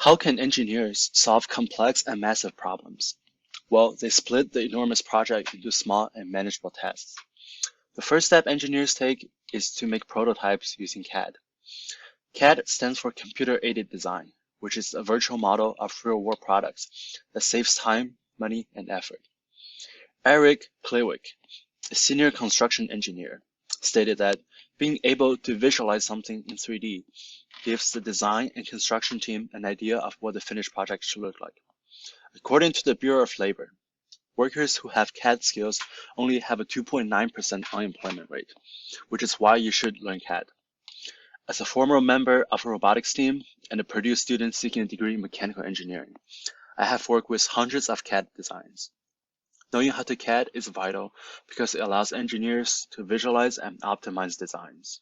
How can engineers solve complex and massive problems? Well, they split the enormous project into small and manageable tasks. The first step engineers take is to make prototypes using CAD. CAD stands for Computer-Aided Design, which is a virtual model of real-world products that saves time, money, and effort. Eric Klewick, a senior construction engineer, stated that being able to visualize something in 3D gives the design and construction team an idea of what the finished project should look like. According to the Bureau of Labor, workers who have CAD skills only have a 2.9% unemployment rate, which is why you should learn CAD. As a former member of a robotics team and a Purdue student seeking a degree in mechanical engineering, I have worked with hundreds of CAD designs. Knowing how to CAD is vital because it allows engineers to visualize and optimize designs.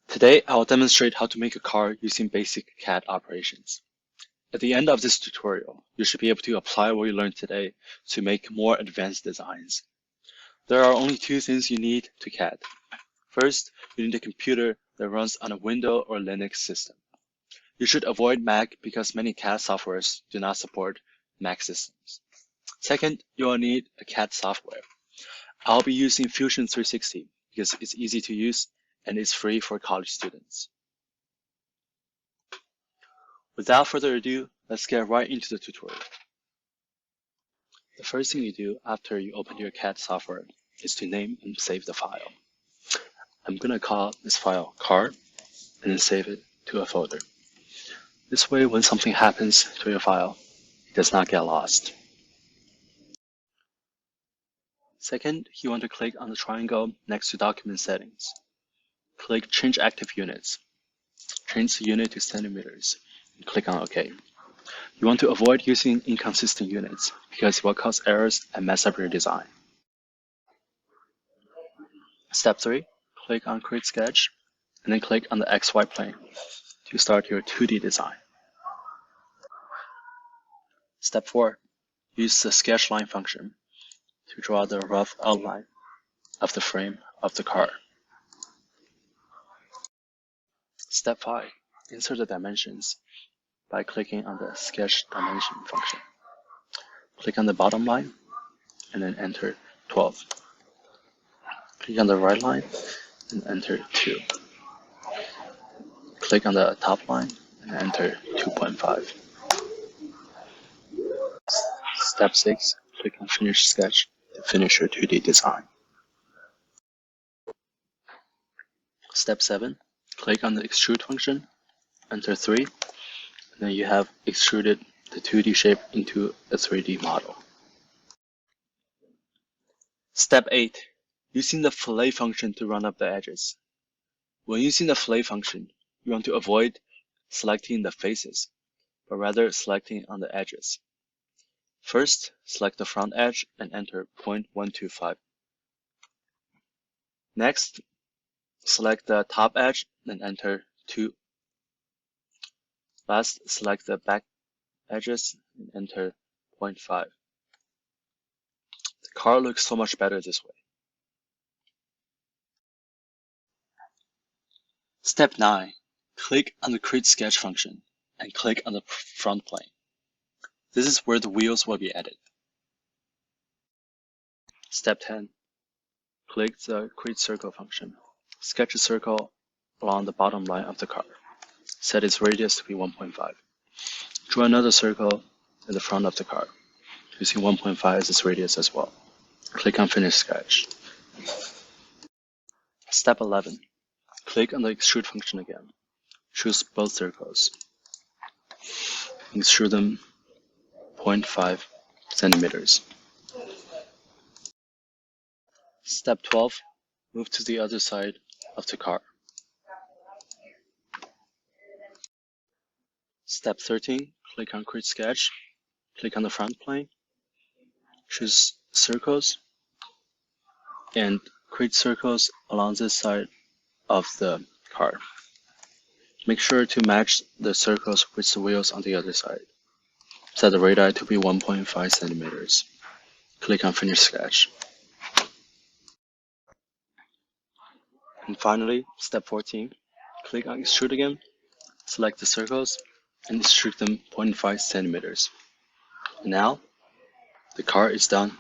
Today, I will demonstrate how to make a car using basic CAD operations. At the end of this tutorial, you should be able to apply what you learned today to make more advanced designs. There are only two things you need to CAD. First, you need a computer that runs on a Windows or Linux system. You should avoid Mac because many CAD softwares do not support Mac systems. Second, you will need a CAD software. I'll be using Fusion 360 because it's easy to use and is free for college students. Without further ado, let's get right into the tutorial. The first thing you do after you open your CAD software is to name and save the file. I'm going to call this file car and then save it to a folder. This way, when something happens to your file, it does not get lost. Second, you want to click on the triangle next to Document Settings. Click Change Active Units. Change the unit to centimeters and click on OK. You want to avoid using inconsistent units because it will cause errors and mess up your design. Step 3, click on Create Sketch and then click on the XY plane to start your 2D design. Step 4, use the Sketch Line function to draw the rough outline of the frame of the car. Step 5, insert the dimensions by clicking on the Sketch Dimension function. Click on the bottom line and then enter 12. Click on the right line and enter 2. Click on the top line and enter 2.5. Step 6, click on Finish Sketch to finish your 2D design. Step 7, click on the Extrude function, enter 3, and then you have extruded the 2D shape into a 3D model. Step 8, using the Filet function to run up the edges. When using the Filet function, you want to avoid selecting the faces, but rather selecting on the edges. First, select the front edge and enter 0.125. Next, select the top edge and enter 2. Last, select the back edges and enter 0.5. The car looks so much better this way. Step 9. Click on the Create Sketch function and click on the front plane. This is where the wheels will be added. Step 10. Click the Create Circle function. Sketch a circle along the bottom line of the car. Set its radius to be 1.5. Draw another circle in the front of the car, using 1.5 as its radius as well. Click on Finish Sketch. Step 11. Click on the Extrude function again. Choose both circles. Extrude them 0.5 centimeters. Step 12. Move to the other side of the car. Step 13. Click on Create Sketch. Click on the front plane. Choose circles and create circles along this side of the car. Make sure to match the circles with the wheels on the other side. Set the radii to be 1.5 centimeters. Click on Finish Sketch. And finally, step 14, click on Extrude again. Select the circles and extrude them 0.5 centimeters. And now, the car is done.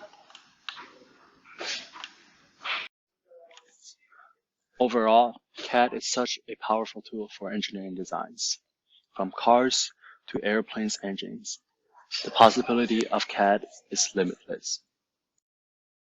Overall, CAD is such a powerful tool for engineering designs. From cars to airplanes' engines, the possibility of CAD is limitless.